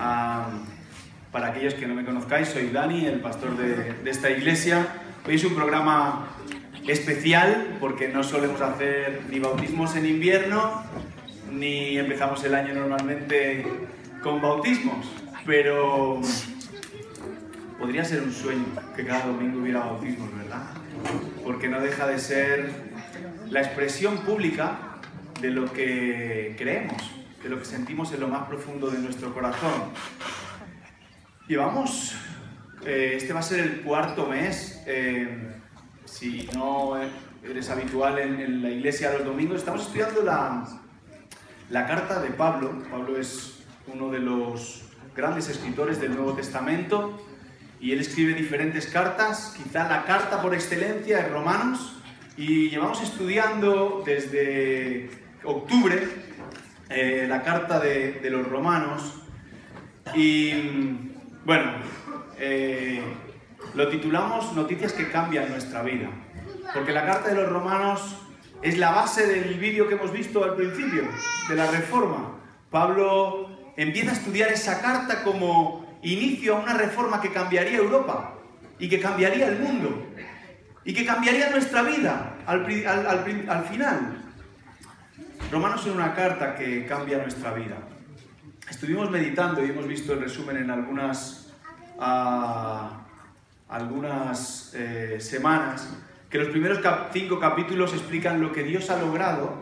Para aquellos que no me conozcáis, soy Dani, el pastor de esta iglesia. Hoy es un programa especial porque no solemos hacer ni bautismos en invierno, ni empezamos el año normalmente con bautismos, pero podría ser un sueño que cada domingo hubiera bautismos, ¿verdad? Porque no deja de ser la expresión pública de lo que creemos, de lo que sentimos en lo más profundo de nuestro corazón. Llevamos, este va a ser el cuarto mes, si no eres habitual en la iglesia los domingos, estamos estudiando la carta de Pablo. Pablo es uno de los grandes escritores del Nuevo Testamento y él escribe diferentes cartas, quizá la carta por excelencia es Romanos, y llevamos estudiando desde octubre la carta de los Romanos y bueno, lo titulamos Noticias que cambian nuestra vida, porque la carta de los Romanos es la base del vídeo que hemos visto al principio, de la Reforma. Pablo empieza a estudiar esa carta como inicio a una reforma que cambiaría Europa y que cambiaría el mundo y que cambiaría nuestra vida al final. Romanos es una carta que cambia nuestra vida. Estuvimos meditando y hemos visto el resumen en algunas semanas, que los primeros 5 capítulos explican lo que Dios ha logrado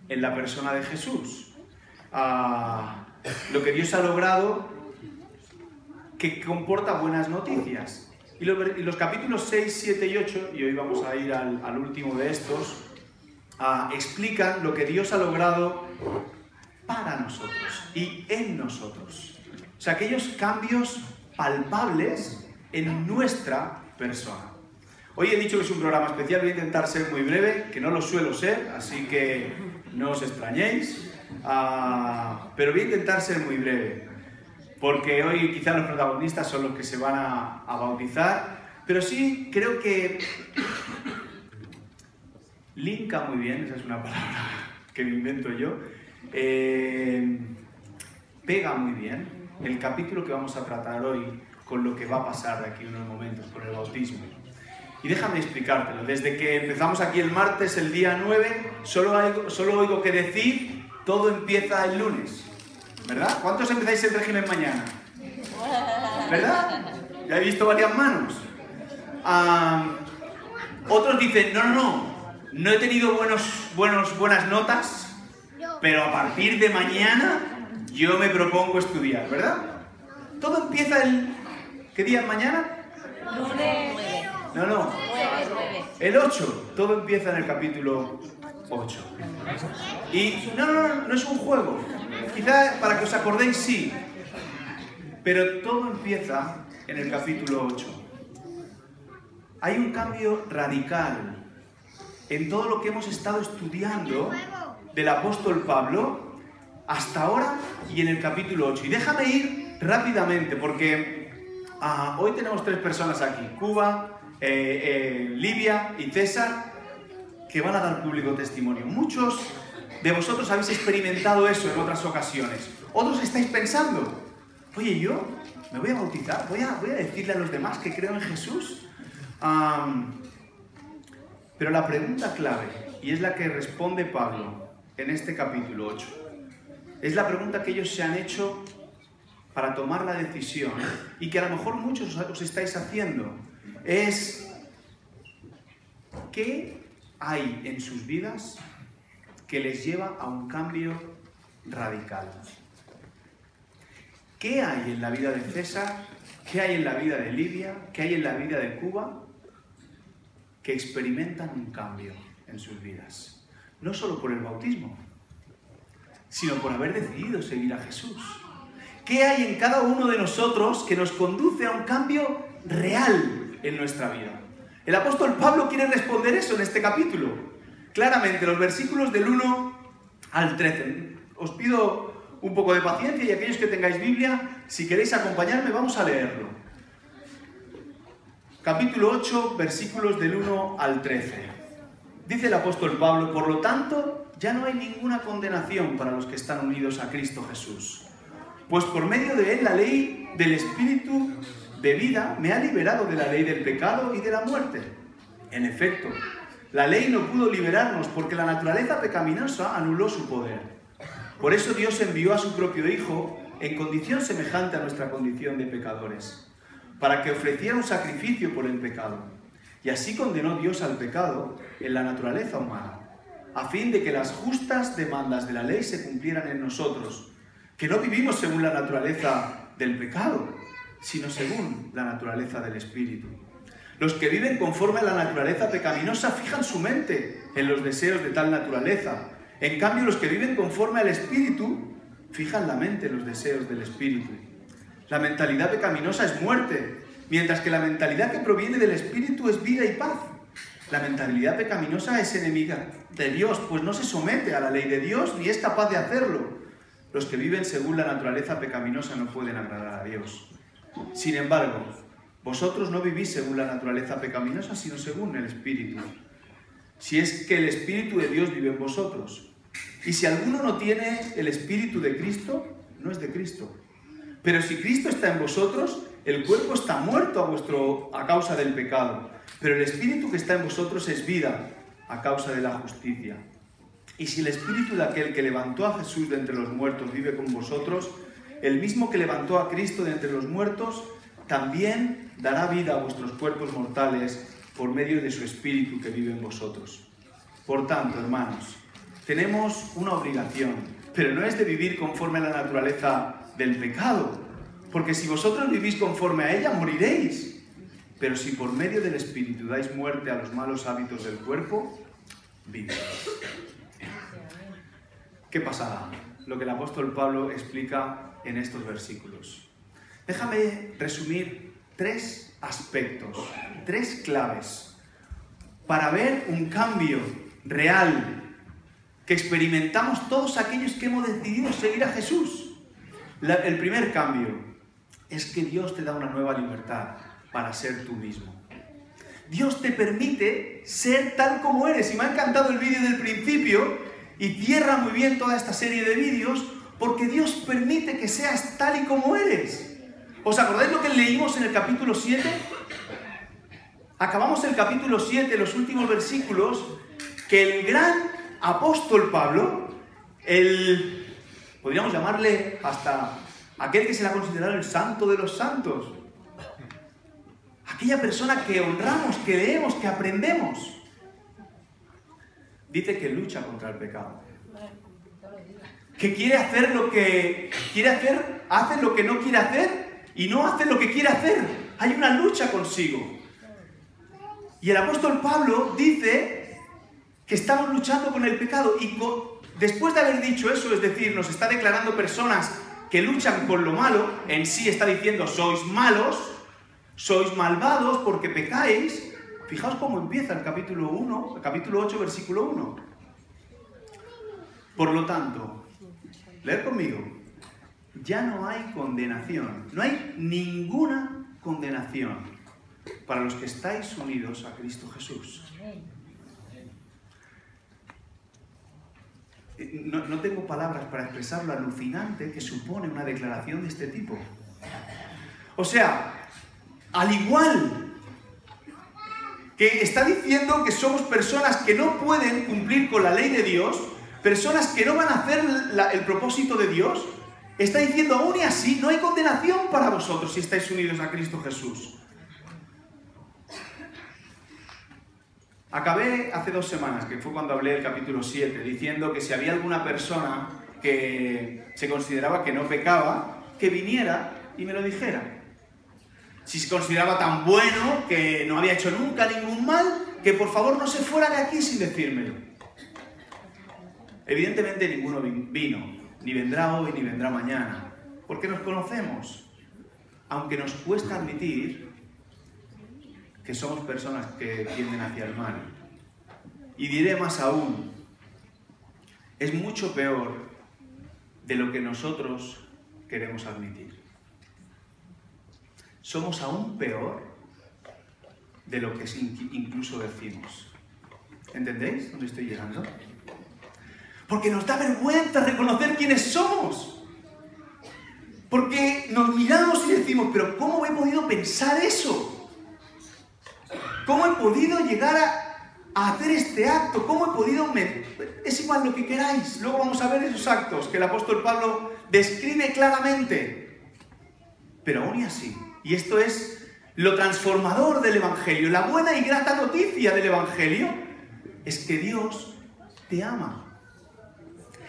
en la persona de Jesús. Lo que Dios ha logrado que comporta buenas noticias. Y los capítulos 6, 7 y 8, y hoy vamos a ir al último de estos, explican lo que Dios ha logrado para nosotros y en nosotros. O sea, aquellos cambios palpables en nuestra persona. Hoy he dicho que es un programa especial, voy a intentar ser muy breve, que no lo suelo ser, así que no os extrañéis, pero voy a intentar ser muy breve, porque hoy quizá los protagonistas son los que se van a bautizar, pero sí creo que linka muy bien, esa es una palabra que me invento yo, pega muy bien el capítulo que vamos a tratar hoy con lo que va a pasar de aquí unos momentos, con el bautismo. Y déjame explicártelo. Desde que empezamos aquí el martes, el día 9, solo oigo que decir, todo empieza el lunes. ¿Verdad? ¿Cuántos empezáis el régimen mañana? ¿Verdad? Ya he visto varias manos. Otros dicen, no he tenido buenas notas, pero a partir de mañana yo me propongo estudiar, ¿verdad? Todo empieza ¿qué día es mañana? Lunes. No. El 8. Todo empieza en el capítulo 8. Y no es un juego. Quizá para que os acordéis sí. Pero todo empieza en el capítulo 8. Hay un cambio radical en todo lo que hemos estado estudiando del apóstol Pablo hasta ahora y en el capítulo 8. Y déjame ir rápidamente porque hoy tenemos 3 personas aquí, Cuba, Livia y César, que van a dar público testimonio. Muchos de vosotros habéis experimentado eso en otras ocasiones. Otros estáis pensando, oye, yo me voy a bautizar, voy a decirle a los demás que creo en Jesús. Pero la pregunta clave, y es la que responde Pablo en este capítulo 8, es la pregunta que ellos se han hecho para tomar la decisión y que a lo mejor muchos os estáis haciendo, es ¿qué hay en sus vidas que les lleva a un cambio radical? ¿Qué hay en la vida de César? ¿Qué hay en la vida de Livia? ¿Qué hay en la vida de Cuba? Que experimentan un cambio en sus vidas. No solo por el bautismo, sino por haber decidido seguir a Jesús. ¿Qué hay en cada uno de nosotros que nos conduce a un cambio real en nuestra vida? El apóstol Pablo quiere responder eso en este capítulo. Claramente, los versículos del 1 al 13. Os pido un poco de paciencia y aquellos que tengáis Biblia, si queréis acompañarme, vamos a leerlo. Capítulo 8, versículos del 1 al 13. Dice el apóstol Pablo, por lo tanto, ya no hay ninguna condenación para los que están unidos a Cristo Jesús. Pues por medio de él la ley del Espíritu de vida me ha liberado de la ley del pecado y de la muerte. En efecto, la ley no pudo liberarnos porque la naturaleza pecaminosa anuló su poder. Por eso Dios envió a su propio Hijo en condición semejante a nuestra condición de pecadores, para que ofreciera un sacrificio por el pecado. Y así condenó Dios al pecado en la naturaleza humana, a fin de que las justas demandas de la ley se cumplieran en nosotros, que no vivimos según la naturaleza del pecado, sino según la naturaleza del Espíritu. Los que viven conforme a la naturaleza pecaminosa fijan su mente en los deseos de tal naturaleza. En cambio, los que viven conforme al Espíritu fijan la mente en los deseos del Espíritu. La mentalidad pecaminosa es muerte, mientras que la mentalidad que proviene del Espíritu es vida y paz. La mentalidad pecaminosa es enemiga de Dios, pues no se somete a la ley de Dios ni es capaz de hacerlo. Los que viven según la naturaleza pecaminosa no pueden agradar a Dios. Sin embargo, vosotros no vivís según la naturaleza pecaminosa, sino según el Espíritu. Si es que el Espíritu de Dios vive en vosotros. Y si alguno no tiene el Espíritu de Cristo, no es de Cristo. Pero si Cristo está en vosotros, el cuerpo está muerto a causa del pecado, pero el Espíritu que está en vosotros es vida a causa de la justicia. Y si el Espíritu de aquel que levantó a Jesús de entre los muertos vive con vosotros, el mismo que levantó a Cristo de entre los muertos, también dará vida a vuestros cuerpos mortales por medio de su Espíritu que vive en vosotros. Por tanto, hermanos, tenemos una obligación, pero no es de vivir conforme a la naturaleza del pecado, porque si vosotros vivís conforme a ella, moriréis. Pero si por medio del Espíritu dais muerte a los malos hábitos del cuerpo, viviréis. ¿Qué pasa? Lo que el apóstol Pablo explica en estos versículos. Déjame resumir 3 aspectos, 3 claves, para ver un cambio real que experimentamos todos aquellos que hemos decidido seguir a Jesús. El primer cambio es que Dios te da una nueva libertad para ser tú mismo. Dios te permite ser tal como eres. Y me ha encantado el vídeo del principio y cierra muy bien toda esta serie de vídeos porque Dios permite que seas tal y como eres. ¿Os acordáis lo que leímos en el capítulo 7? Acabamos el capítulo 7, los últimos versículos, que el gran apóstol Pablo, podríamos llamarle hasta aquel que se le ha considerado el santo de los santos, aquella persona que honramos, que leemos, que aprendemos, dice que lucha contra el pecado, que quiere hacer lo que quiere hacer, hace lo que no quiere hacer y no hace lo que quiere hacer. Hay una lucha consigo. Y el apóstol Pablo dice que estamos luchando con el pecado y después de haber dicho eso, es decir, nos está declarando personas que luchan con lo malo, en sí está diciendo sois malos, sois malvados porque pecáis. Fijaos cómo empieza el capítulo 1, el capítulo 8, versículo 1. Por lo tanto, leed conmigo, ya no hay condenación, no hay ninguna condenación para los que estáis unidos a Cristo Jesús. No tengo palabras para expresar lo alucinante que supone una declaración de este tipo. O sea, al igual que está diciendo que somos personas que no pueden cumplir con la ley de Dios, personas que no van a hacer el propósito de Dios, está diciendo aún y así no hay condenación para vosotros si estáis unidos a Cristo Jesús. Acabé hace 2 semanas, que fue cuando hablé del capítulo 7, diciendo que si había alguna persona que se consideraba que no pecaba, que viniera y me lo dijera. Si se consideraba tan bueno, que no había hecho nunca ningún mal, que por favor no se fuera de aquí sin decírmelo. Evidentemente ninguno vino, ni vendrá hoy ni vendrá mañana, porque nos conocemos, aunque nos cuesta admitir que somos personas que tienden hacia el mal. Y diré más aún, es mucho peor de lo que nosotros queremos admitir. Somos aún peor de lo que incluso decimos. ¿Entendéis dónde estoy llegando? Porque nos da vergüenza reconocer quiénes somos. Porque nos miramos y decimos, pero ¿cómo he podido pensar eso? ¿Cómo he podido llegar a hacer este acto? ¿Cómo he podido...? Es igual lo que queráis. Luego vamos a ver esos actos que el apóstol Pablo describe claramente. Pero aún y así, y esto es lo transformador del Evangelio, la buena y grata noticia del Evangelio, es que Dios te ama.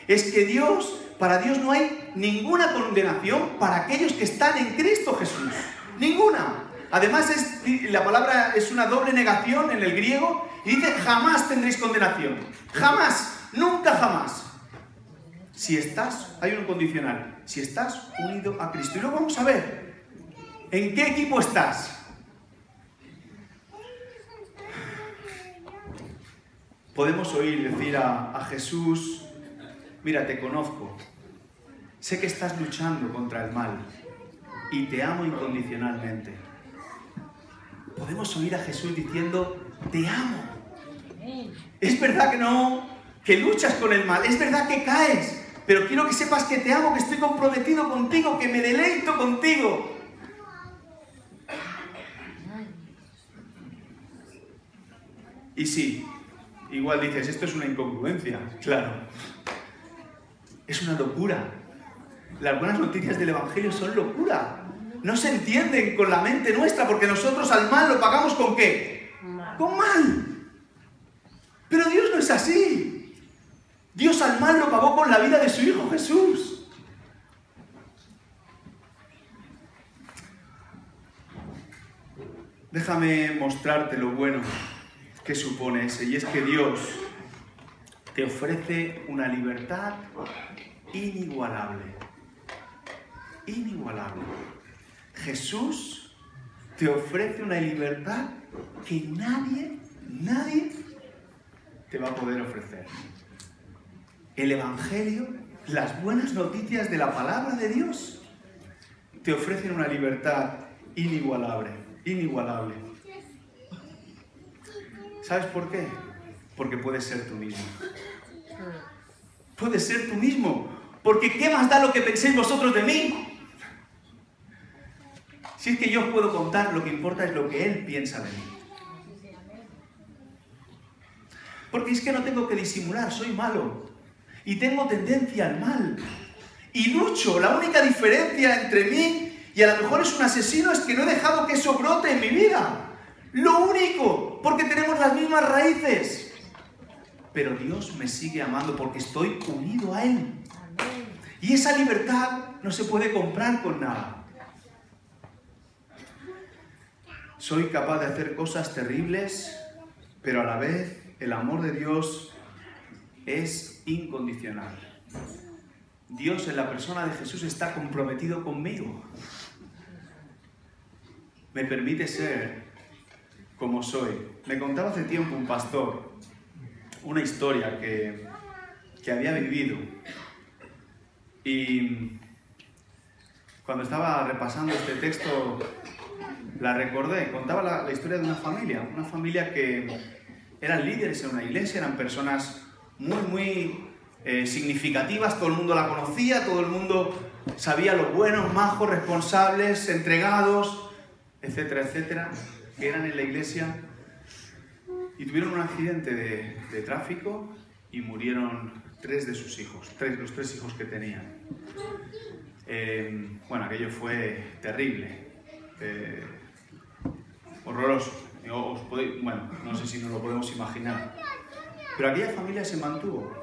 Es que para Dios no hay ninguna condenación para aquellos que están en Cristo Jesús. Ninguna. Además, la palabra es una doble negación en el griego y dice jamás tendréis condenación. Jamás. Nunca jamás. Si estás, hay un condicional, si estás unido a Cristo. Y luego vamos a ver, ¿en qué equipo estás? Podemos oír decir a Jesús, mira, te conozco, sé que estás luchando contra el mal y te amo incondicionalmente. Podemos oír a Jesús diciendo, te amo. Es verdad que luchas con el mal, es verdad que caes, pero quiero que sepas que te amo, que estoy comprometido contigo, que me deleito contigo. Y sí, igual dices, esto es una incongruencia. Claro, es una locura. Las buenas noticias del Evangelio son locura. No se entienden con la mente nuestra, porque nosotros al mal lo pagamos ¿con qué? Con mal. Pero Dios no es así. Dios al mal lo pagó con la vida de su Hijo Jesús. Déjame mostrarte lo bueno que supone ese, y es que Dios te ofrece una libertad inigualable. Inigualable. Jesús te ofrece una libertad que nadie te va a poder ofrecer. El Evangelio, las buenas noticias de la palabra de Dios, te ofrecen una libertad inigualable. Inigualable. ¿Sabes por qué? Porque puedes ser tú mismo. Puedes ser tú mismo. Porque ¿qué más da lo que penséis vosotros de mí? Si es que yo os puedo contar, lo que importa es lo que Él piensa de mí. Porque es que no tengo que disimular, soy malo. Y tengo tendencia al mal. Y lucho. La única diferencia entre mí y a lo mejor es un asesino es que no he dejado que eso brote en mi vida. Lo único. Porque tenemos las mismas raíces. Pero Dios me sigue amando porque estoy unido a Él. Y esa libertad no se puede comprar con nada. Soy capaz de hacer cosas terribles, pero a la vez el amor de Dios es incondicional. Dios en la persona de Jesús está comprometido conmigo. Me permite ser como soy. Me contaba hace tiempo un pastor una historia que había vivido. Y cuando estaba repasando este texto, la recordé. Contaba la historia de una familia que eran líderes en una iglesia, eran personas muy significativas, todo el mundo la conocía, todo el mundo sabía los buenos, majos, responsables, entregados, etcétera, etcétera, que eran en la iglesia, y tuvieron un accidente de tráfico y murieron 3 de sus hijos, los 3 hijos que tenían. Bueno, aquello fue terrible, horroroso. Bueno, no sé si nos lo podemos imaginar. Pero aquella familia se mantuvo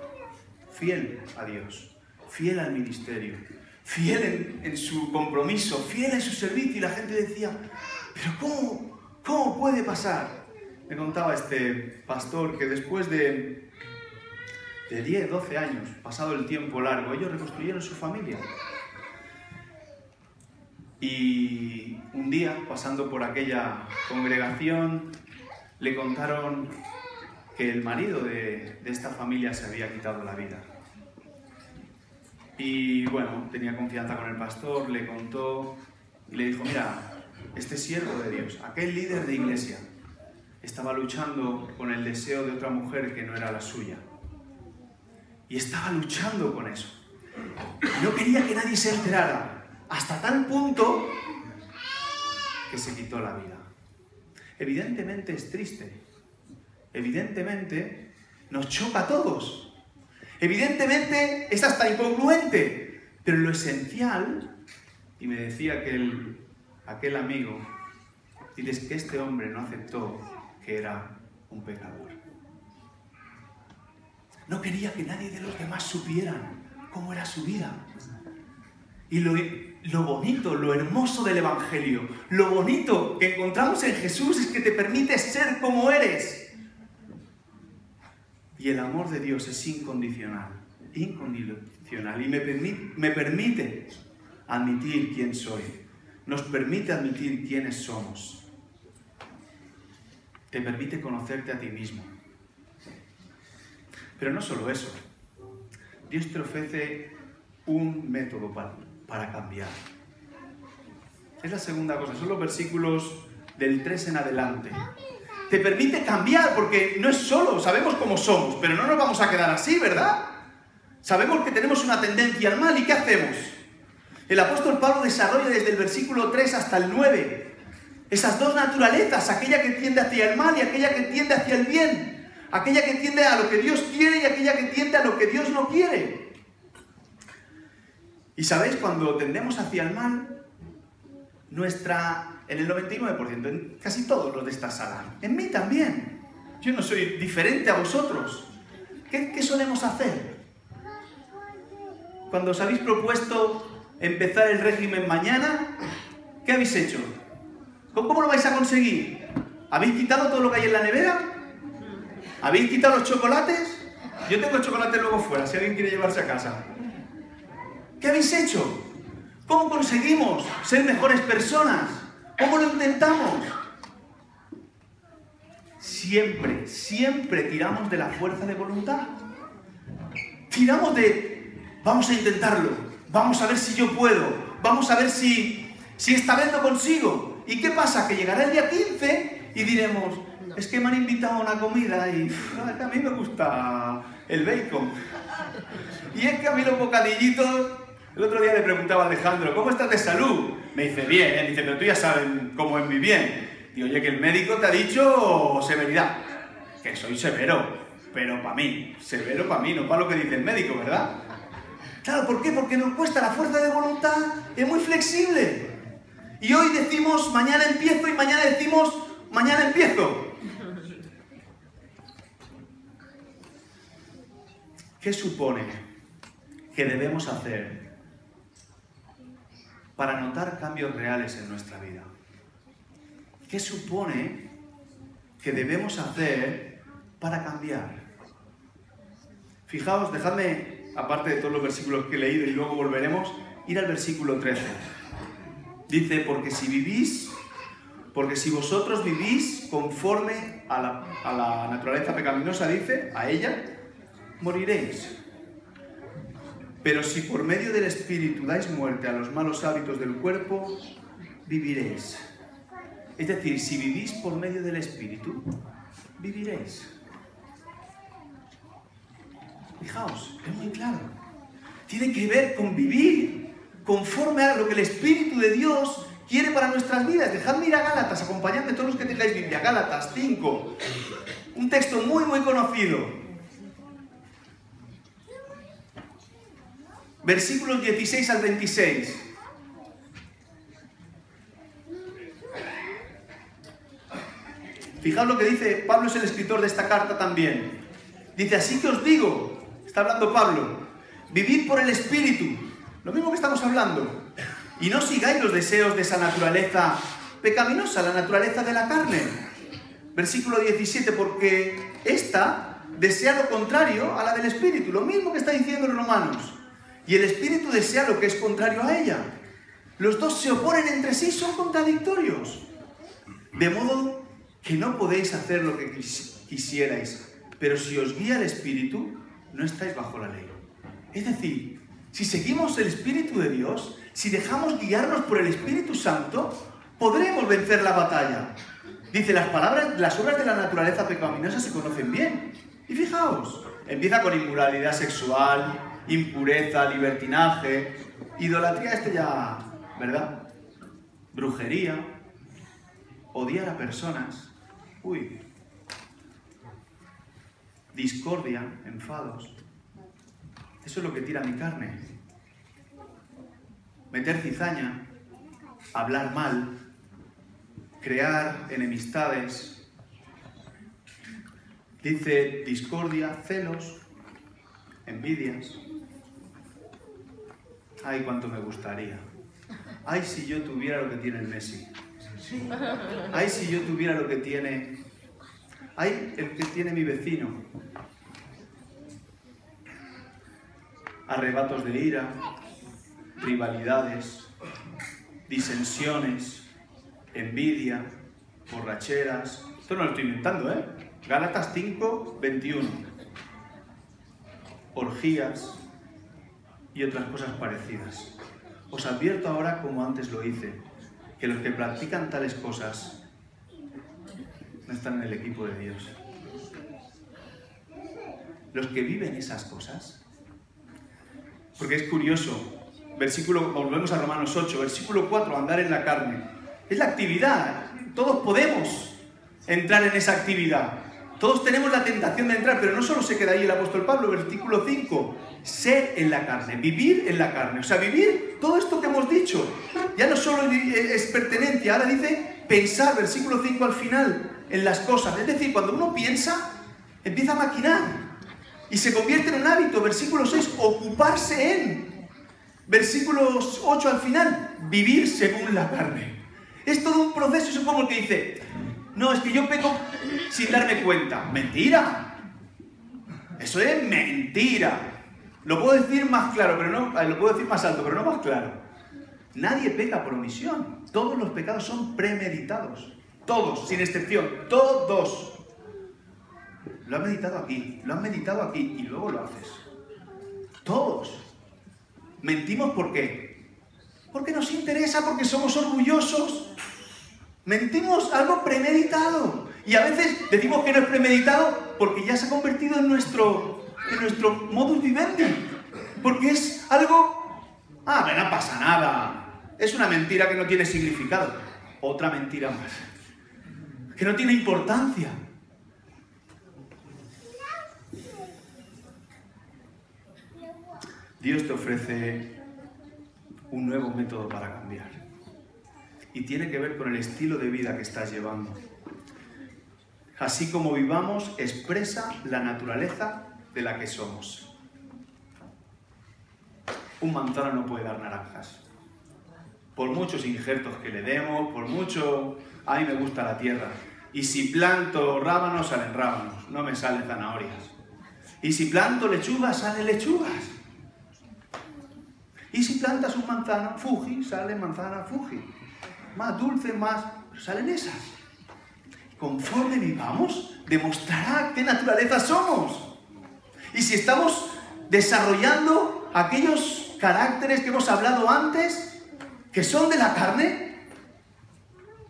fiel a Dios, fiel al ministerio, fiel en su compromiso, fiel en su servicio. Y la gente decía, ¿pero cómo puede pasar? Me contaba este pastor que después de 10, 12 años, pasado el tiempo largo, ellos reconstruyeron su familia. Y un día, pasando por aquella congregación, le contaron que el marido de esta familia se había quitado la vida. Y bueno, tenía confianza con el pastor, le contó y le dijo, mira, este siervo de Dios, aquel líder de iglesia, estaba luchando con el deseo de otra mujer que no era la suya. Y estaba luchando con eso. No quería que nadie se enterara. hasta tal punto que se quitó la vida. Evidentemente es triste. Evidentemente nos choca a todos. Evidentemente es hasta incongruente. Pero lo esencial, y me decía aquel amigo, dices que este hombre no aceptó que era un pecador. No quería que nadie de los demás supieran cómo era su vida. Y lo bonito, lo hermoso del Evangelio, lo bonito que encontramos en Jesús es que te permite ser como eres. Y el amor de Dios es incondicional, incondicional. Y me permite admitir quién soy. Nos permite admitir quiénes somos. Te permite conocerte a ti mismo. Pero no solo eso. Dios te ofrece un método para cambiar. Es la segunda cosa. Son los versículos del 3 en adelante. Te permite cambiar porque no es solo. Sabemos cómo somos, pero no nos vamos a quedar así, ¿verdad? Sabemos que tenemos una tendencia al mal. ¿Y qué hacemos? El apóstol Pablo desarrolla desde el versículo 3 hasta el 9 esas dos naturalezas, aquella que tiende hacia el mal y aquella que tiende hacia el bien. Aquella que tiende a lo que Dios quiere y aquella que tiende a lo que Dios no quiere. Y sabéis, cuando tendemos hacia el mal, en el 99%, en casi todos los de esta sala, en mí también, yo no soy diferente a vosotros. ¿Qué solemos hacer? Cuando os habéis propuesto empezar el régimen mañana, ¿qué habéis hecho? ¿Cómo lo vais a conseguir? ¿Habéis quitado todo lo que hay en la nevera? ¿Habéis quitado los chocolates? Yo tengo chocolates luego fuera, si alguien quiere llevarse a casa. ¿Qué habéis hecho? ¿Cómo conseguimos ser mejores personas? ¿Cómo lo intentamos? Siempre, siempre tiramos de la fuerza de voluntad. Tiramos vamos a intentarlo, vamos a ver si yo puedo, vamos a ver si esta vez lo consigo. ¿Y qué pasa? Que llegará el día 15 y diremos... Es que me han invitado a una comida y a mí me gusta el bacon. Y es que a mí los bocadillitos... El otro día le preguntaba a Alejandro, ¿cómo estás de salud? Me dice, bien. Dice, pero tú ya sabes cómo es mi bien. Digo, oye, que el médico te ha dicho severidad. Que soy severo, pero para mí. Severo para mí, no para lo que dice el médico, ¿verdad? Claro, ¿por qué? Porque nos cuesta la fuerza de voluntad. Es muy flexible. Y hoy decimos, mañana empiezo, y mañana decimos, mañana empiezo. ¿Qué supone que debemos hacer para notar cambios reales en nuestra vida? ¿Qué supone que debemos hacer para cambiar? Fijaos, dejadme, aparte de todos los versículos que he leído y luego volveremos, ir al versículo 13. Dice, porque si vosotros vivís conforme a la naturaleza pecaminosa, dice, a ella, moriréis. Pero si por medio del Espíritu dais muerte a los malos hábitos del cuerpo, viviréis. Es decir, si vivís por medio del Espíritu, viviréis. Fijaos, es muy claro. Tiene que ver con vivir conforme a lo que el Espíritu de Dios quiere para nuestras vidas. Dejadme ir a Gálatas, acompañadme todos los que tengáis Biblia. Gálatas 5, un texto muy muy conocido. Versículos 16 al 26. Fijaos lo que dice, Pablo es el escritor de esta carta también. Dice, así que os digo, está hablando Pablo, vivid por el Espíritu, lo mismo que estamos hablando, y no sigáis los deseos de esa naturaleza pecaminosa, la naturaleza de la carne. Versículo 17, porque esta desea lo contrario a la del Espíritu, lo mismo que está diciendo en Romanos. Y el Espíritu desea lo que es contrario a ella. Los dos se oponen entre sí, son contradictorios. De modo que no podéis hacer lo que quisierais, pero si os guía el Espíritu, no estáis bajo la ley. Es decir, si seguimos el Espíritu de Dios, si dejamos guiarnos por el Espíritu Santo, podremos vencer la batalla. Dice, las obras de la naturaleza pecaminosa se conocen bien. Y fijaos, empieza con inmoralidad sexual, impureza, libertinaje, idolatría, ¿verdad? Brujería, odiar a personas, discordia, enfados. Eso es lo que tira mi carne. Meter cizaña, hablar mal, crear enemistades. Dice discordia, celos, envidias. Ay, cuánto me gustaría. Ay, si yo tuviera lo que tiene el Messi. Ay, si yo tuviera lo que tiene... Ay, el que tiene mi vecino. Arrebatos de ira, rivalidades, disensiones, envidia, borracheras. Esto no lo estoy inventando, ¿eh? Gálatas 5, 21. Orgías y otras cosas parecidas. Os advierto ahora, como antes lo hice, que los que practican tales cosas no están en el equipo de Dios. Los que viven esas cosas, porque es curioso, volvemos a Romanos 8, versículo 4, andar en la carne. Es la actividad, todos podemos entrar en esa actividad. Todos tenemos la tentación de entrar, pero no solo se queda ahí el apóstol Pablo, versículo 5, ser en la carne, vivir en la carne. O sea, vivir todo esto que hemos dicho. Ya no solo es pertenencia, ahora dice pensar, versículo 5 al final, en las cosas. Es decir, cuando uno piensa, empieza a maquinar y se convierte en un hábito. Versículo 6, ocuparse en. Versículo 8 al final, vivir según la carne. Es todo un proceso, es como el que dice... No, es que yo peco sin darme cuenta. ¡Mentira! Eso es mentira. Lo puedo decir más claro, pero no, lo puedo decir más alto, pero no más claro. Nadie peca por omisión. Todos los pecados son premeditados. Todos, sin excepción. Todos. Lo has meditado aquí, lo has meditado aquí y luego lo haces. Todos. ¿Mentimos por qué? Porque nos interesa, porque somos orgullosos. Mentimos algo premeditado. Y a veces decimos que no es premeditado porque ya se ha convertido en nuestro modus vivendi. Porque es algo... no pasa nada. Es una mentira que no tiene significado. Otra mentira más. Que no tiene importancia. Dios te ofrece un nuevo método para cambiar. Y tiene que ver con el estilo de vida que estás llevando. Así como vivamos, expresa la naturaleza de la que somos. Un manzano no puede dar naranjas. Por muchos injertos que le demos, por mucho... A mí me gusta la tierra. Y si planto rábanos, salen rábanos. No me salen zanahorias. Y si planto lechugas, salen lechugas. Y si plantas un manzano, Fuji, sale manzana Fuji. Más dulce, más... Pero salen esas. Conforme vivamos, demostrará qué naturaleza somos. Y si estamos desarrollando aquellos caracteres que hemos hablado antes, que son de la carne,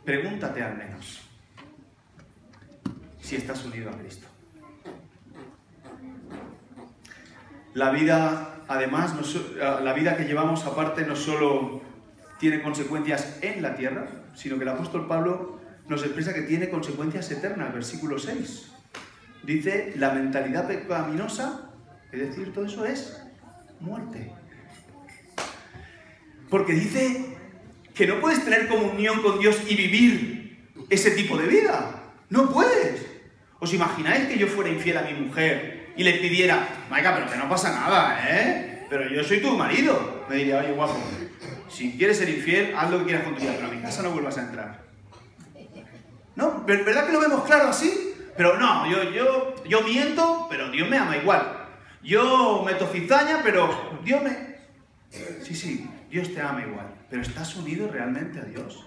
pregúntate al menos si estás unido a Cristo. La vida, además, la vida que llevamos aparte no solo tiene consecuencias en la tierra, sino que el apóstol Pablo nos expresa que tiene consecuencias eternas. Versículo 6. Dice, la mentalidad pecaminosa, es decir, todo eso es muerte. Porque dice que no puedes tener comunión con Dios y vivir ese tipo de vida. No puedes. ¿Os imagináis que yo fuera infiel a mi mujer y le pidiera, Maica, pero que no pasa nada, ¿eh? Pero yo soy tu marido. Me diría, oye, guapo, si quieres ser infiel, haz lo que quieras con tu vida, pero a mi casa no vuelvas a entrar. ¿No? ¿Verdad que lo vemos claro así? Pero no, yo miento, pero Dios me ama igual. Yo meto cizaña, pero Dios me... Sí, Dios te ama igual. Pero ¿estás unido realmente a Dios?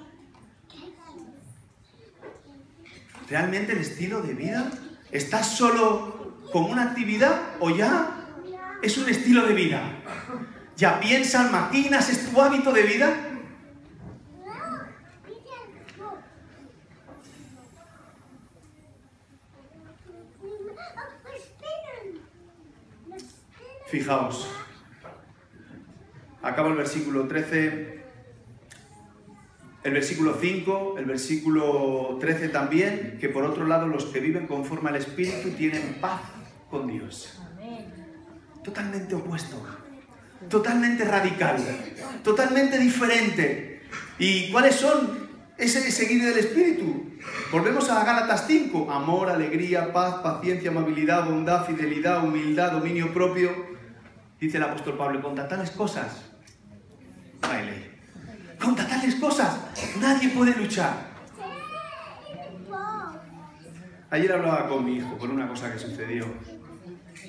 ¿Realmente el estilo de vida? ¿Estás solo como una actividad o ya es un estilo de vida? ¿Ya piensas, maquinas, es tu hábito de vida? Fijaos, acaba el versículo 13 el versículo 5, el versículo 13 también, que por otro lado los que viven conforme al Espíritu tienen paz con Dios. Totalmente opuesto, totalmente radical, totalmente diferente. ¿Y cuáles son ese seguir del Espíritu? Volvemos a Gálatas 5, amor, alegría, paz, paciencia, amabilidad, bondad, fidelidad, humildad, dominio propio. Dice el apóstol Pablo, contra tales cosas no hay ley. Contra tales cosas nadie puede luchar. Ayer hablaba con mi hijo por una cosa que sucedió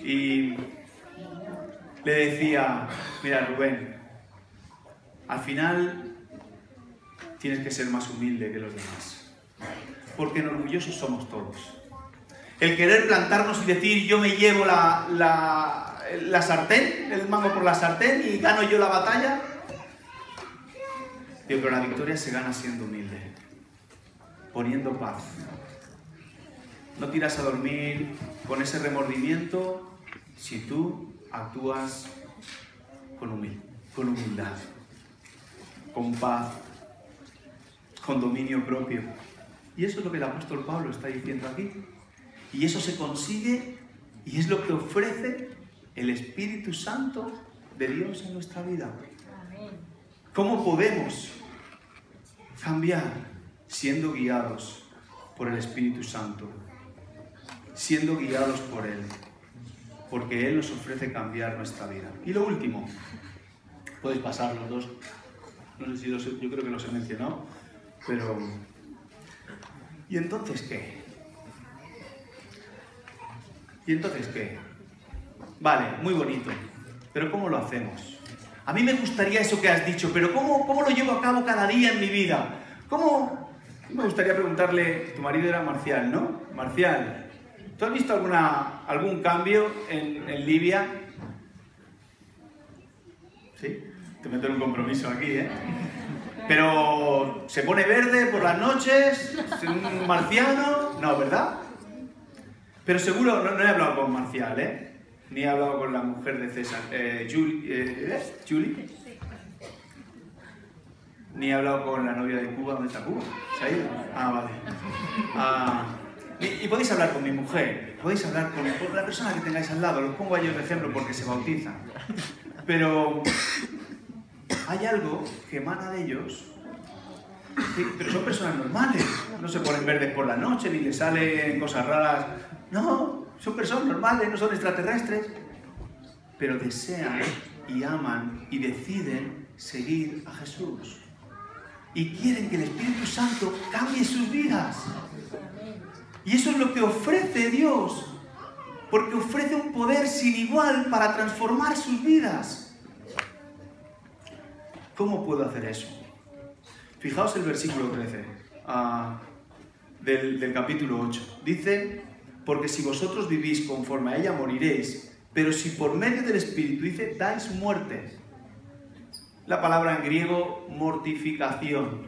y le decía, mira Rubén, al final tienes que ser más humilde que los demás, porque orgullosos somos todos. El querer plantarnos y decir yo me llevo la sartén, el mango por la sartén y gano yo la batalla. Digo, pero la victoria se gana siendo humilde, poniendo paz. No tiras a dormir con ese remordimiento si tú actúas con humildad, con paz, con dominio propio. Y eso es lo que el apóstol Pablo está diciendo aquí. Y eso se consigue y es lo que ofrece el Espíritu Santo de Dios en nuestra vida. ¿Cómo podemos cambiar? Siendo guiados por el Espíritu Santo, siendo guiados por Él, porque Él nos ofrece cambiar nuestra vida. Y lo último, podéis pasar los dos, no sé si yo creo que los he mencionado, pero... ¿Y entonces qué? ¿Y entonces qué? Vale, muy bonito, pero ¿cómo lo hacemos? A mí me gustaría eso que has dicho, pero ¿cómo lo llevo a cabo cada día en mi vida? ¿Cómo? Me gustaría preguntarle, tu marido era Marcial, ¿no? Marcial, ¿tú has visto algún cambio en Libia? ¿Sí? Te meto en un compromiso aquí, ¿eh? Pero se pone verde por las noches, es un marciano, no, ¿verdad? Pero seguro, no he hablado con Marcial, ¿eh? Ni he hablado con la mujer de César, Julie. Ni he hablado con la novia de Cuba. ¿Dónde está Cuba? ¿Se ha ido? Ah, vale. Y podéis hablar con mi mujer, podéis hablar con la persona que tengáis al lado. Los pongo a ellos de ejemplo porque se bautizan. Pero hay algo que emana de ellos, pero son personas normales. No se ponen verdes por la noche, ni les salen cosas raras. No, son personas normales, no son extraterrestres. Pero desean y aman y deciden seguir a Jesús. Y quieren que el Espíritu Santo cambie sus vidas. Y eso es lo que ofrece Dios. Porque ofrece un poder sin igual para transformar sus vidas. ¿Cómo puedo hacer eso? Fijaos el versículo 13 del capítulo 8. Dice, porque si vosotros vivís conforme a ella moriréis, pero si por medio del Espíritu, dice, dais muerte. La palabra en griego, mortificación.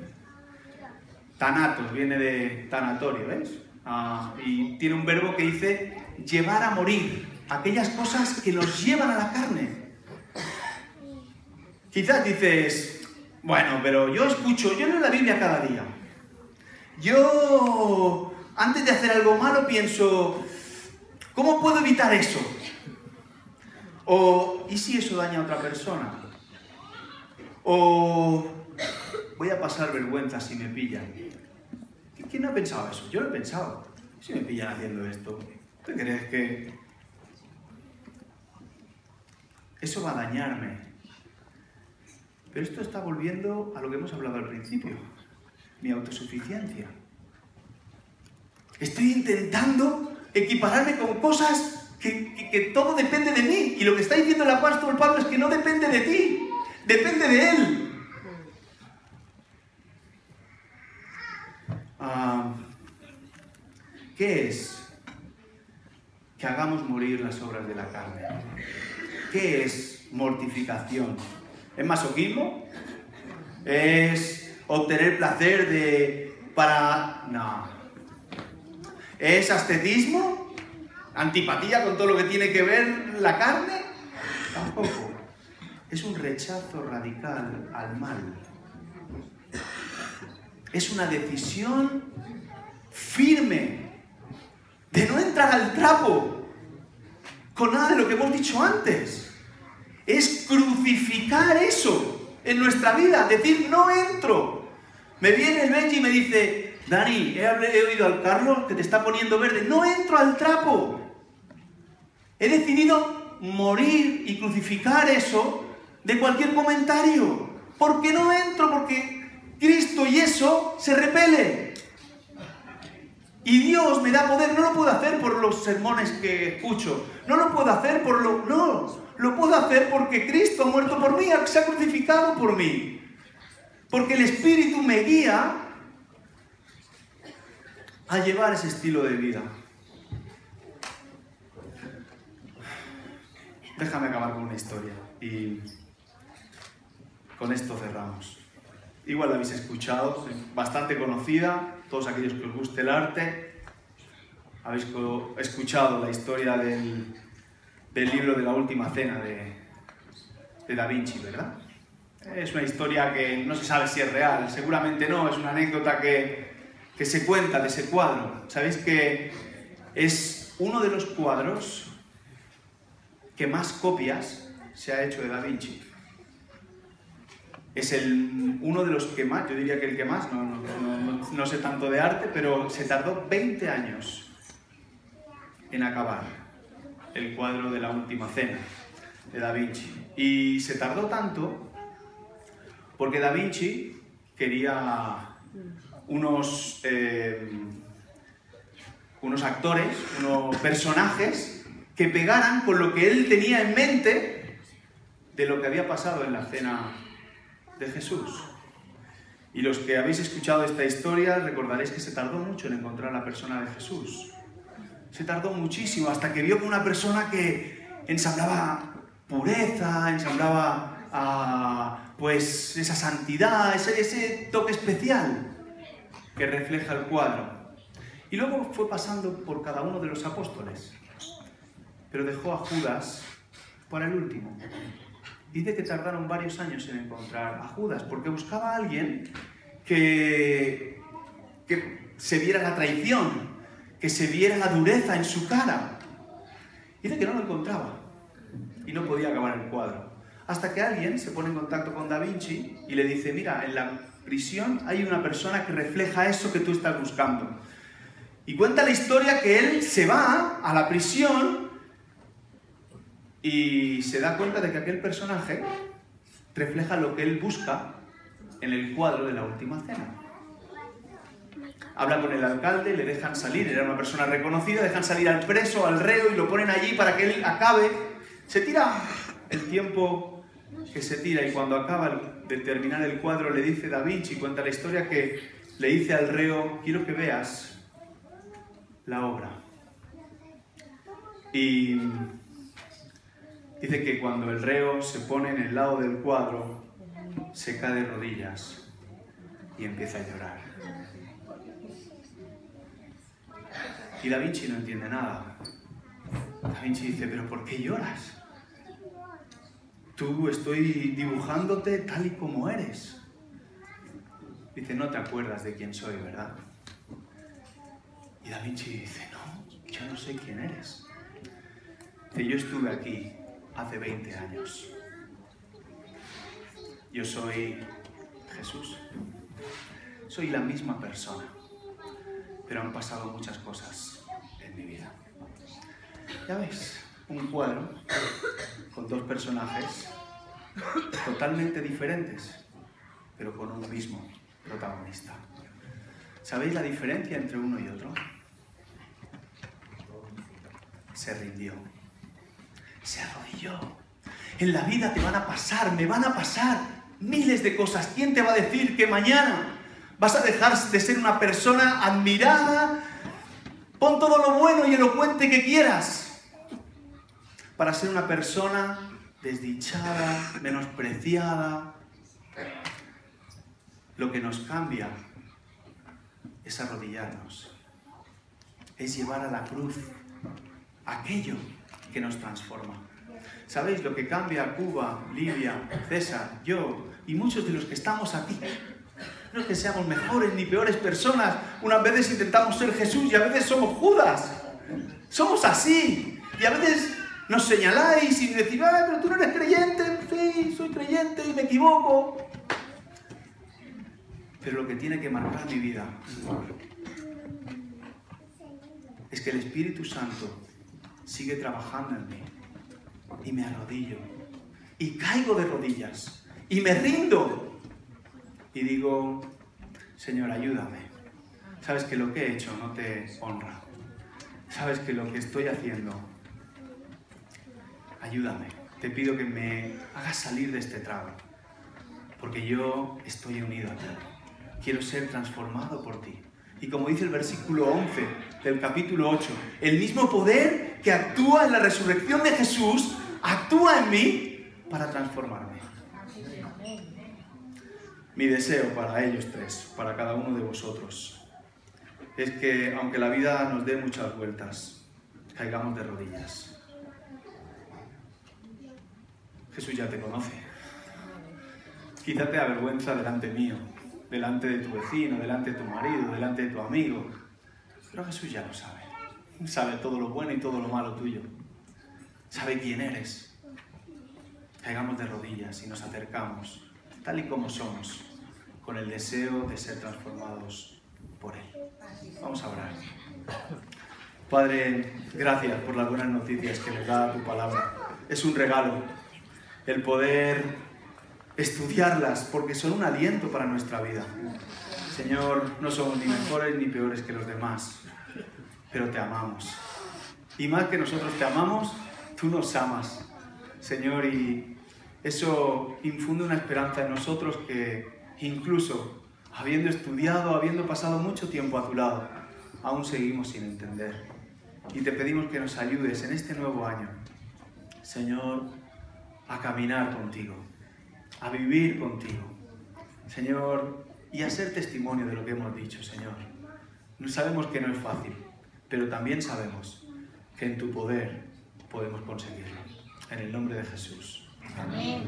Thanatos, viene de tanatorio, ¿ves? Y tiene un verbo que dice llevar a morir. Aquellas cosas que nos llevan a la carne. Quizás dices, bueno, pero yo leo la Biblia cada día. Yo, antes de hacer algo malo, pienso, ¿cómo puedo evitar eso? O, ¿y si eso daña a otra persona? O, voy a pasar vergüenza si me pillan. ¿Quién no ha pensado eso? Yo lo he pensado. Si me pillan haciendo esto, ¿tú crees que eso va a dañarme? Pero esto está volviendo a lo que hemos hablado al principio. Mi autosuficiencia. Estoy intentando equipararme con cosas que todo depende de mí. Y lo que está diciendo el apóstol Pablo es que no depende de ti, depende de Él. ¿Qué es? Que hagamos morir las obras de la carne. ¿Qué es mortificación? ¿Es masoquismo? ¿Es obtener placer No. ¿Es ascetismo? ¿Antipatía con todo lo que tiene que ver la carne? Tampoco. Es un rechazo radical al mal. Es una decisión firme de no entrar al trapo con nada de lo que hemos dicho antes. Es crucificar eso en nuestra vida, decir, no entro. Me viene el Benji y me dice, Dani, he oído al Carlos que te está poniendo verde. No entro al trapo. He decidido morir y crucificar eso de cualquier comentario. ¿Por qué no entro? Porque Cristo y eso se repele. Y Dios me da poder. No lo puedo hacer por los sermones que escucho. No lo puedo hacer por lo... No, lo puedo hacer porque Cristo ha muerto por mí, se ha crucificado por mí. Porque el Espíritu me guía a llevar ese estilo de vida. Déjame acabar con una historia y con esto cerramos. Igual la habéis escuchado, es bastante conocida, todos aquellos que os guste el arte, habéis escuchado la historia del libro de la Última Cena de Da Vinci, ¿verdad? Es una historia que no se sabe si es real, seguramente no, es una anécdota que se cuenta de ese cuadro. Sabéis que es uno de los cuadros que más copias se ha hecho de Da Vinci. Es uno de los que más, yo diría que el que más, no sé tanto de arte, pero se tardó 20 años en acabar el cuadro de la Última Cena de Da Vinci. Y se tardó tanto porque Da Vinci quería unos actores, unos personajes que pegaran con lo que él tenía en mente de lo que había pasado en la cena de Jesús. Y los que habéis escuchado esta historia recordaréis que se tardó mucho en encontrar a la persona de Jesús. Se tardó muchísimo hasta que vio con una persona que ensamblaba pureza, ensamblaba pues esa santidad, ese toque especial que refleja el cuadro. Y luego fue pasando por cada uno de los apóstoles, pero dejó a Judas para el último. Dice que tardaron varios años en encontrar a Judas, porque buscaba a alguien que se viera la traición, que se viera la dureza en su cara. Dice que no lo encontraba y no podía acabar el cuadro. Hasta que alguien se pone en contacto con Da Vinci y le dice, mira, en la prisión hay una persona que refleja eso que tú estás buscando. Y cuenta la historia que él se va a la prisión y se da cuenta de que aquel personaje refleja lo que él busca en el cuadro de la Última Cena. Habla con el alcalde, le dejan salir, era una persona reconocida, dejan salir al preso, al reo y lo ponen allí para que él acabe. Se tira el tiempo que se tira y cuando acaba de terminar el cuadro le dice Da Vinci, cuenta la historia que le dice al reo, quiero que veas la obra. Y dice que cuando el reo se pone en el lado del cuadro, se cae de rodillas y empieza a llorar. Y Da Vinci no entiende nada. Da Vinci dice, ¿pero por qué lloras? Tú estoy dibujándote tal y como eres. Dice, no te acuerdas de quién soy, ¿verdad? Y Da Vinci dice, no, yo no sé quién eres. Dice, yo estuve aquí hace 20 años. Yo soy Jesús. Soy la misma persona. Pero han pasado muchas cosas en mi vida. Ya ves, un cuadro con dos personajes totalmente diferentes, pero con un mismo protagonista. ¿Sabéis la diferencia entre uno y otro? Se rindió. Se arrodilló. En la vida te van a pasar, me van a pasar miles de cosas. ¿Quién te va a decir que mañana vas a dejar de ser una persona admirada? Pon todo lo bueno y elocuente que quieras para ser una persona desdichada, menospreciada. Lo que nos cambia es arrodillarnos, es llevar a la cruz aquello que nos transforma. ¿Sabéis lo que cambia a Cuba, Livia, César, yo y muchos de los que estamos aquí? No es que seamos mejores ni peores personas. Unas veces intentamos ser Jesús y a veces somos Judas. Somos así. Y a veces nos señaláis y decís, ¡ay, pero tú no eres creyente! Sí, soy creyente y me equivoco. Pero lo que tiene que marcar mi vida es que el Espíritu Santo sigue trabajando en mí. Y me arrodillo. Y caigo de rodillas. Y me rindo. Y digo, Señor, ayúdame. Sabes que lo que he hecho no te honra. Sabes que lo que estoy haciendo, ayúdame. Te pido que me hagas salir de este trago. Porque yo estoy unido a ti. Quiero ser transformado por ti. Y como dice el versículo 11 del capítulo 8, el mismo poder que actúa en la resurrección de Jesús, actúa en mí para transformarme. Mi deseo para ellos tres, para cada uno de vosotros, es que aunque la vida nos dé muchas vueltas, caigamos de rodillas. Jesús ya te conoce. Quizá te da vergüenza delante mío, delante de tu vecino, delante de tu marido, delante de tu amigo. Pero Jesús ya lo sabe. Sabe todo lo bueno y todo lo malo tuyo. Sabe quién eres. Caigamos de rodillas y nos acercamos, tal y como somos, con el deseo de ser transformados por Él. Vamos a orar. Padre, gracias por las buenas noticias que nos da tu palabra. Es un regalo el poder estudiarlas, porque son un aliento para nuestra vida. Señor, no somos ni mejores ni peores que los demás, pero te amamos. Y más que nosotros te amamos, tú nos amas, Señor, y eso infunde una esperanza en nosotros que incluso habiendo estudiado, habiendo pasado mucho tiempo a tu lado, aún seguimos sin entender. Y te pedimos que nos ayudes en este nuevo año, Señor, a caminar contigo, a vivir contigo, Señor, y a ser testimonio de lo que hemos dicho, Señor. Sabemos que no es fácil, pero también sabemos que en tu poder podemos conseguirlo. En el nombre de Jesús. Amén.